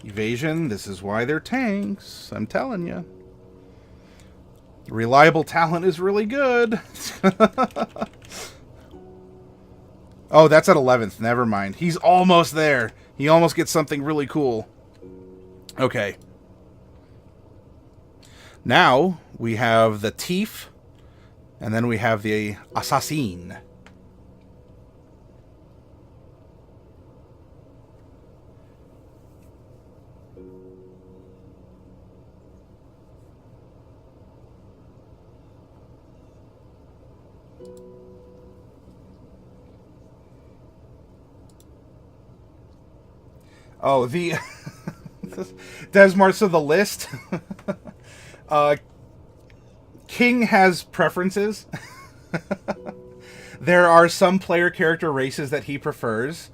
Evasion, this is why they're tanks, I'm telling you. Reliable Talent is really good. Oh, that's at 11th. Never mind. He's almost there. He almost gets something really cool. Okay. Now, we have the Thief, and then we have the Assassin. Oh, the Desmar, so the list. King has preferences. There are some player character races that he prefers,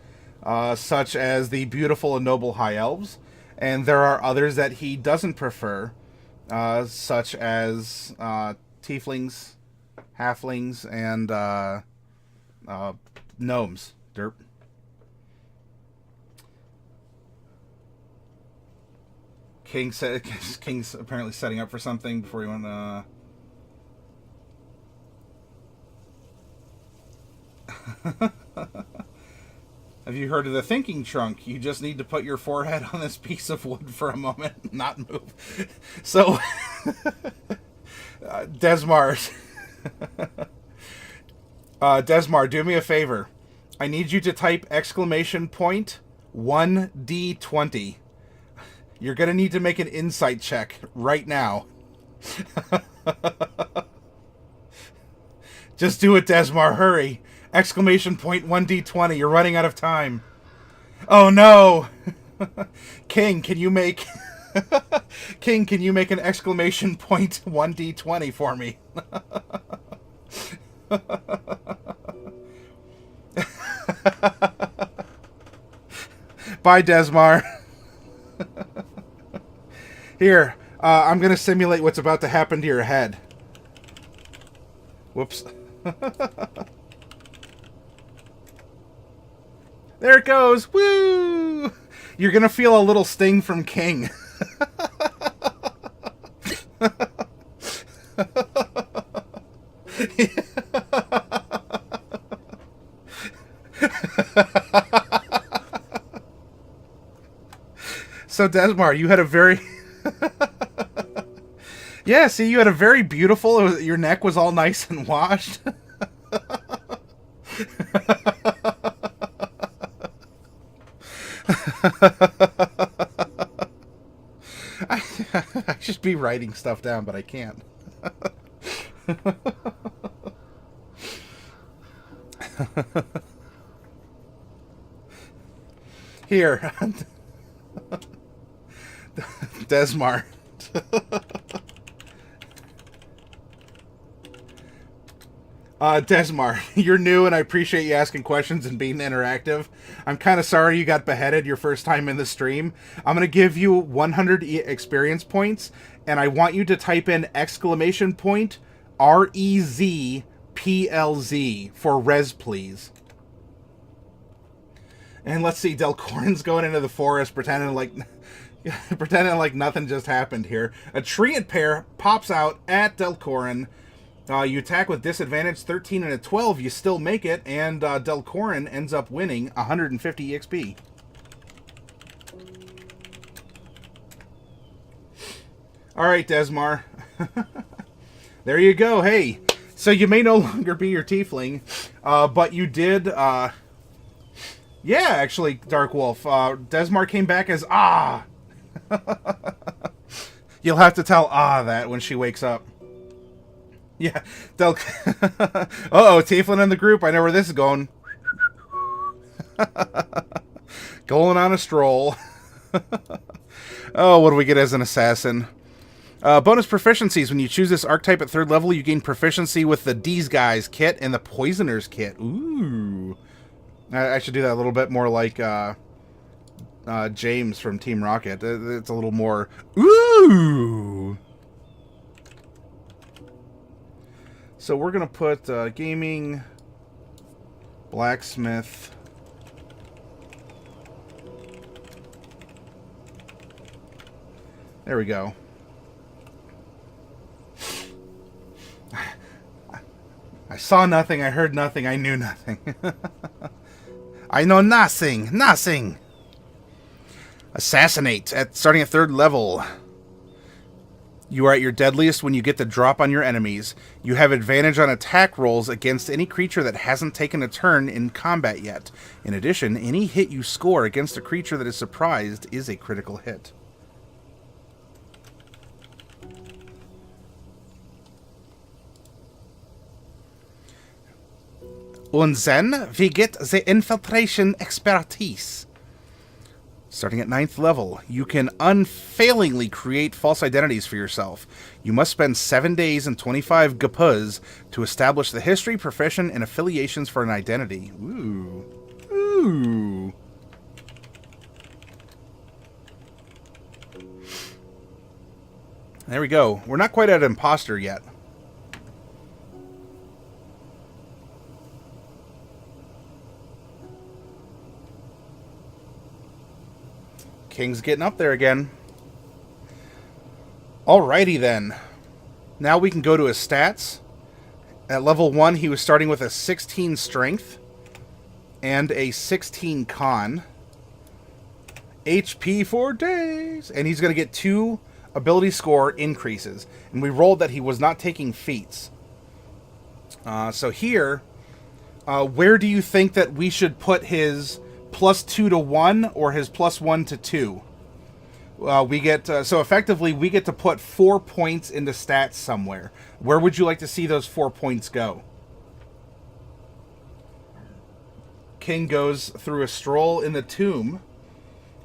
such as the beautiful and noble high elves, and there are others that he doesn't prefer, such as tieflings, halflings, and gnomes. Derp. King's apparently setting up for something before he went. Have you heard of the thinking trunk? You just need to put your forehead on this piece of wood for a moment, not move. So, Desmar, Desmar, do me a favor. I need you to type exclamation point 1D20. You're going to need to make an insight check right now. Just do it, Desmar. Hurry. Exclamation point 1d20. You're running out of time. Oh, no. King, can you make... King, can you make an exclamation point 1d20 for me? Bye, Desmar. Here, I'm going to simulate what's about to happen to your head. Whoops. There it goes. Woo! You're going to feel a little sting from King. So, Desmar, you had a very... Yeah, see, you had a very beautiful... Your neck was all nice and washed. I should be writing stuff down, but I can't. Here. Desmar. Desmar, you're new and I appreciate you asking questions and being interactive. I'm kind of sorry you got beheaded your first time in the stream. I'm going to give you 100 experience points, and I want you to type in exclamation point REZPLZ for res, please. And let's see, Delcorin's going into the forest pretending like nothing just happened here. A treant pair pops out at Delcorin. You attack with disadvantage, 13 and a 12. You still make it, and Delcorin ends up winning 150 EXP. All right, Desmar. There you go. Hey, so you may no longer be your tiefling, but you did... yeah, actually, Dark Wolf. Desmar came back as Ah! You'll have to tell Ah that when she wakes up. Yeah, uh-oh, Tieflin in the group. I know where this is going. Going on a stroll. Oh, what do we get as an assassin? Bonus proficiencies. When you choose this archetype at 3rd level, you gain proficiency with the These Guys kit and the Poisoner's kit. Ooh. I should do that a little bit more like James from Team Rocket. It's a little more... Ooh! So we're going to put gaming, blacksmith, there we go. I saw nothing, I heard nothing, I knew nothing. I know nothing, nothing. Assassinate, starting at 3rd level. You are at your deadliest when you get the drop on your enemies. You have advantage on attack rolls against any creature that hasn't taken a turn in combat yet. In addition, any hit you score against a creature that is surprised is a critical hit. Und then we get the infiltration expertise. Starting at 9th level, you can unfailingly create false identities for yourself. You must spend 7 days and 25 GPs to establish the history, profession, and affiliations for an identity. Ooh. Ooh. There we go. We're not quite at imposter yet. King's getting up there again. Alrighty then. Now we can go to his stats. At level 1, he was starting with a 16 strength and a 16 con. HP for days. And he's going to get 2 ability score increases. And we rolled that he was not taking feats. So here, where do you think that we should put his... +2 to 1 or his +1 to 2? We get so effectively we get to put 4 points into stats somewhere. Where would you like to see those 4 points go? King goes through a stroll in the tomb.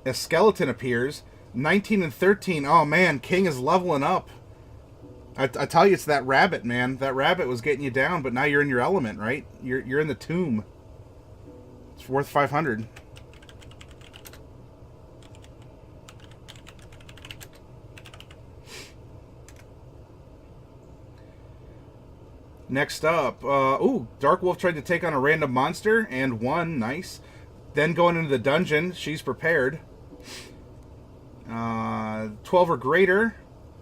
A skeleton appears. 19 and 13. Oh man, King is leveling up. I tell you, it's that rabbit, man. That rabbit was getting you down, but now you're in your element, right? You're in the tomb. It's worth 500. Next up, Dark Wolf tried to take on a random monster and won. Nice. Then going into the dungeon, she's prepared. 12 or greater.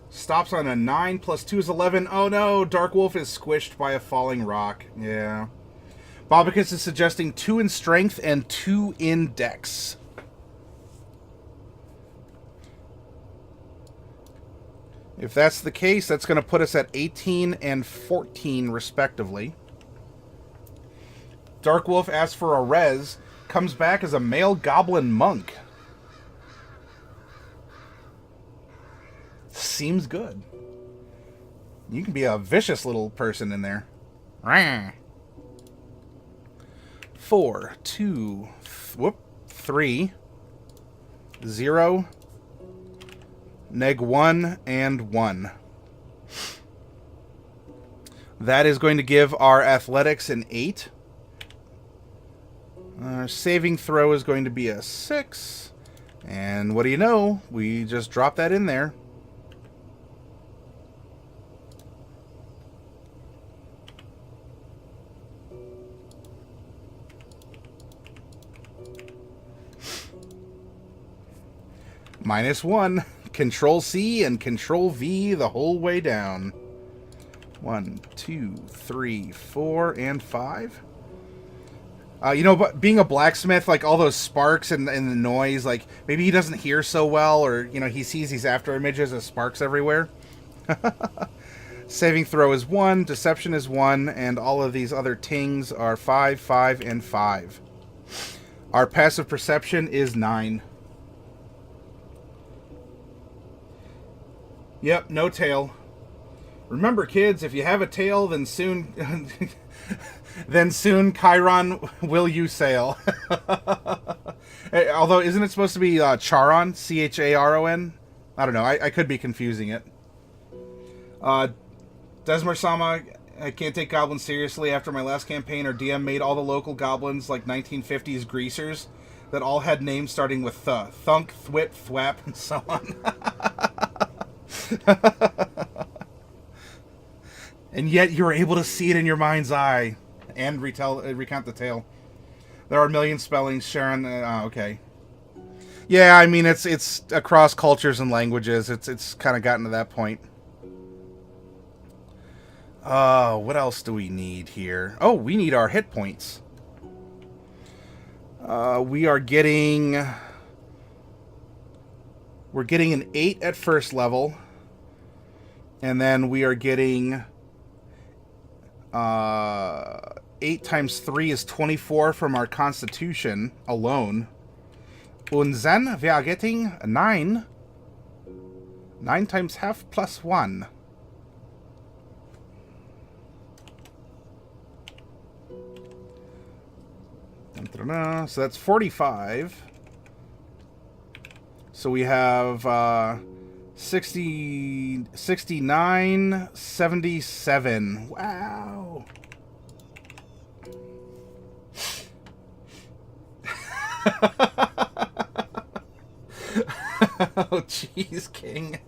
Stops on a 9 plus 2 is 11. Oh no, Dark Wolf is squished by a falling rock. Yeah. Bobicus is suggesting 2 in strength and 2 in dex. If that's the case, that's going to put us at 18 and 14, respectively. Dark Wolf asks for a res, comes back as a male goblin monk. Seems good. You can be a vicious little person in there. 4, 2, 3, 0, neg 1, and 1. That is going to give our athletics an 8. Our saving throw is going to be a 6. And what do you know? We just drop that in there. -1. Control C and Control V the whole way down. 1, 2, 3, 4, and 5. But being a blacksmith, like all those sparks and the noise, like maybe he doesn't hear so well, or he sees these after images of sparks everywhere. Saving throw is 1, deception is 1, and all of these other tings are 5, 5, and 5. Our passive perception is 9. Yep, no tail. Remember, kids, if you have a tail, then soon Chiron will you sail. Although, isn't it supposed to be Charon? Charon? I don't know. I could be confusing it. Desmer-sama, I can't take goblins seriously. After my last campaign, our DM made all the local goblins like 1950s greasers that all had names starting with th. Thunk, Thwip, Thwap, and so on. And yet you were able to see it in your mind's eye and recount the tale. There are a million spellings, Sharon. Okay. Yeah, I mean it's across cultures and languages. It's kind of gotten to that point. What else do we need here? Oh, we need our hit points. We're getting an 8 at first level. And then we are getting 8 times 3 is 24 from our constitution alone. Und then we are getting 9. 9 times half plus 1. So that's 45. So we have 60, 69, 77. Wow. Oh, jeez, King.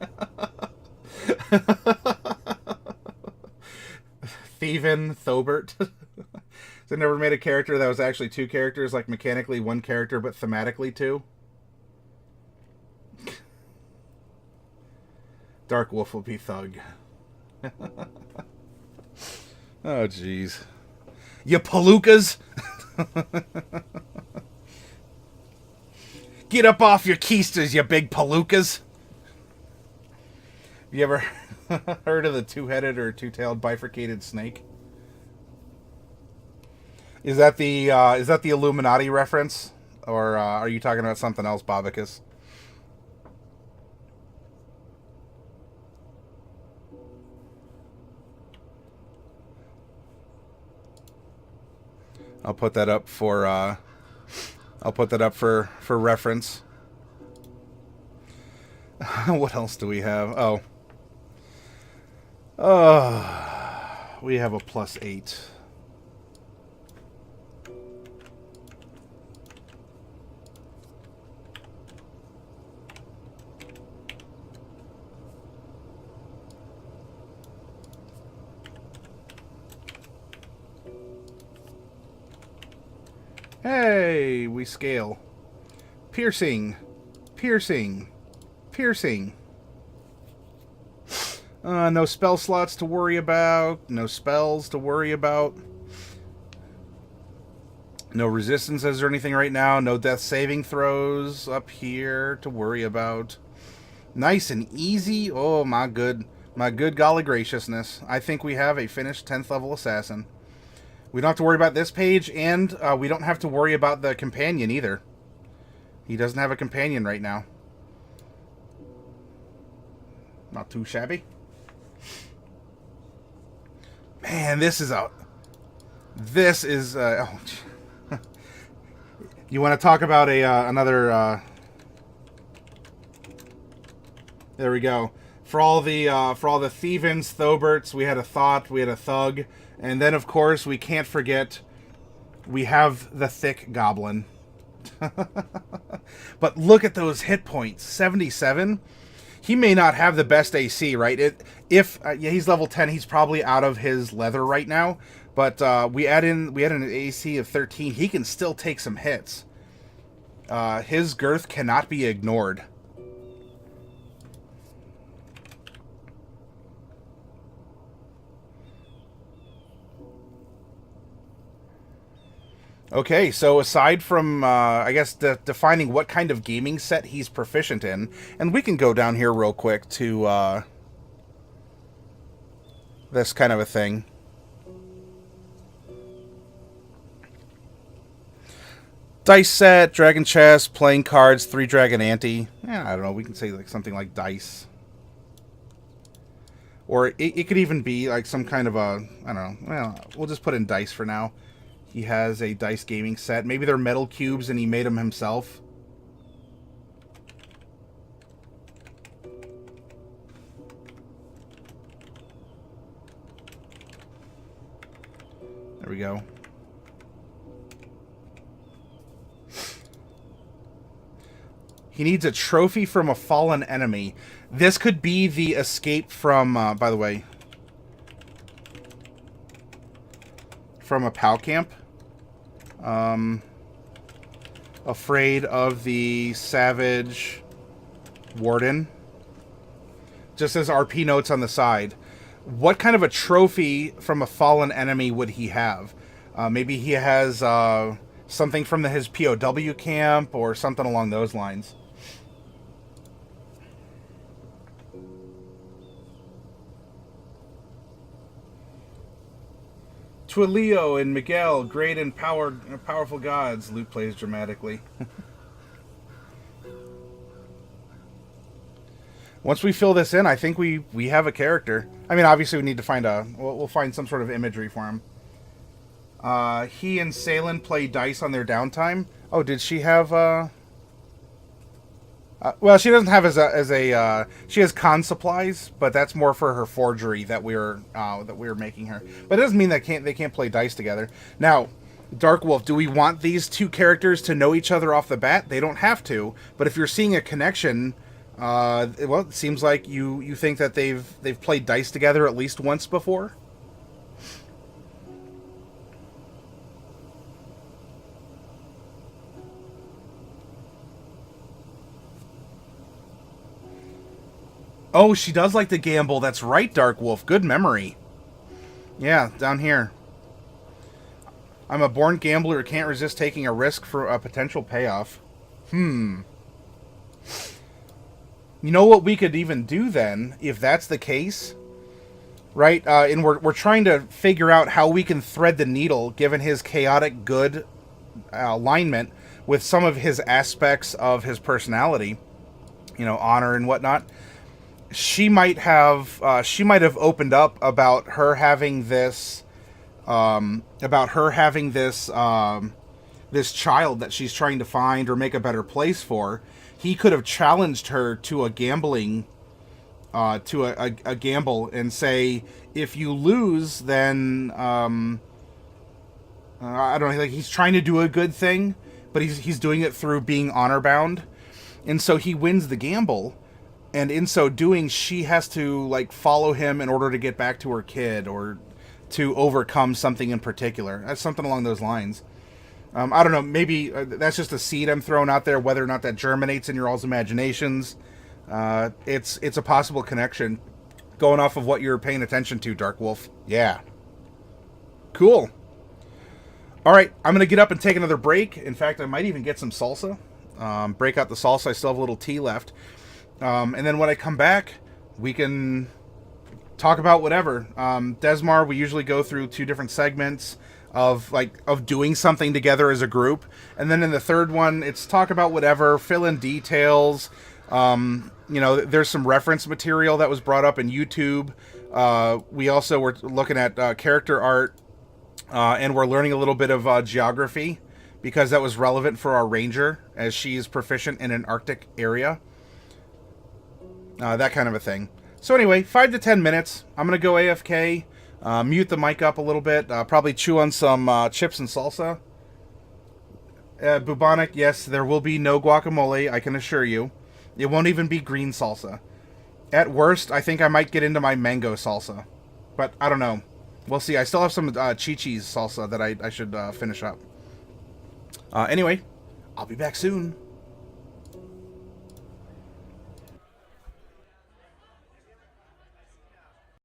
Thievin Thobert. So I never made a character that was actually 2 characters, like mechanically 1 character, but thematically 2. Dark Wolf will be thug. Oh, jeez. You palookas! Get up off your keisters, you big palookas! Have you ever heard of the 2-headed or 2-tailed bifurcated snake? Is that the Illuminati reference? Or are you talking about something else, Bobicus? I'll put that up for reference. What else do we have? We have a +8. Hey, we scale. Piercing. Piercing. Piercing. No spell slots to worry about. No spells to worry about. No resistances or anything right now. No death saving throws up here to worry about. Nice and easy. Oh, my good golly graciousness. I think we have a finished 10th level assassin. We don't have to worry about this page, and we don't have to worry about the companion either. He doesn't have a companion right now. Not too shabby. Man, this is a... This is... oh, you want to talk about another... There we go. For all the Thievens, Thoberts, we had a Thought, we had a Thug, and then of course we can't forget we have the Thick Goblin. But look at those hit points, 77. He may not have the best AC, right? Yeah, he's level 10. He's probably out of his leather right now. But we add an AC of 13. He can still take some hits. His girth cannot be ignored. Okay, so aside from, I guess, defining what kind of gaming set he's proficient in, and we can go down here real quick to this kind of a thing. Dice set, dragon chest, playing cards, 3 dragon ante. Yeah, I don't know, we can say like something like dice. Or it could even be like some kind of a, I don't know, well, we'll just put in dice for now. He has a dice gaming set. Maybe they're metal cubes and he made them himself. There we go. He needs a trophy from a fallen enemy. This could be the escape from, by the way, from a POW camp. Afraid of the savage warden. Just as RP notes on the side. What kind of a trophy from a fallen enemy would he have? Maybe he has something from his POW camp or something along those lines. Twilio and Miguel, great and powerful gods. Luke plays dramatically. Once we fill this in, I think we have a character. I mean, obviously we need to find we'll find some sort of imagery for him. He and Salen play dice on their downtime. Oh, did she have well, she doesn't have she has con supplies, but that's more for her forgery that we're making her. But it doesn't mean they can't play dice together. Now, Dark Wolf, do we want these two characters to know each other off the bat? They don't have to, but if you're seeing a connection, well, it seems like you think that they've played dice together at least once before. Oh, she does like to gamble. That's right, Dark Wolf. Good memory. Yeah, down here. I'm a born gambler who can't resist taking a risk for a potential payoff. You know what we could even do then, if that's the case? Right? And we're trying to figure out how we can thread the needle, given his chaotic good alignment, with some of his aspects of his personality. You know, honor and whatnot. She might have opened up about her having this about her having this this child that she's trying to find or make a better place for. He could have challenged her to a gambling, to a gamble, and say, if you lose, then I don't know. Like, he's trying to do a good thing, but he's doing it through being honor bound, and so he wins the gamble. And in so doing, she has to, like, follow him in order to get back to her kid or to overcome something in particular. That's something along those lines. I don't know. Maybe that's just a seed I'm throwing out there. Whether or not that germinates in your all's imaginations, it's a possible connection. Going off of what you're paying attention to, Dark Wolf. Yeah. Cool. All right. I'm going to get up and take another break. In fact, I might even get some salsa. Break out the salsa. I still have a little tea left. And then when I come back, we can talk about whatever. Desmar, we usually go through 2 different segments of doing something together as a group. And then in the third one, it's talk about whatever, fill in details. There's some reference material that was brought up in YouTube. We also were looking at character art, and we're learning a little bit of geography because that was relevant for our ranger as she's proficient in an Arctic area. That kind of a thing. So anyway, 5 to 10 minutes. I'm going to go AFK, mute the mic up a little bit, probably chew on some chips and salsa. Bubonic, yes, there will be no guacamole, I can assure you. It won't even be green salsa. At worst, I think I might get into my mango salsa. But I don't know. We'll see. I still have some Chi-Chi's salsa that I should finish up. Anyway, I'll be back soon.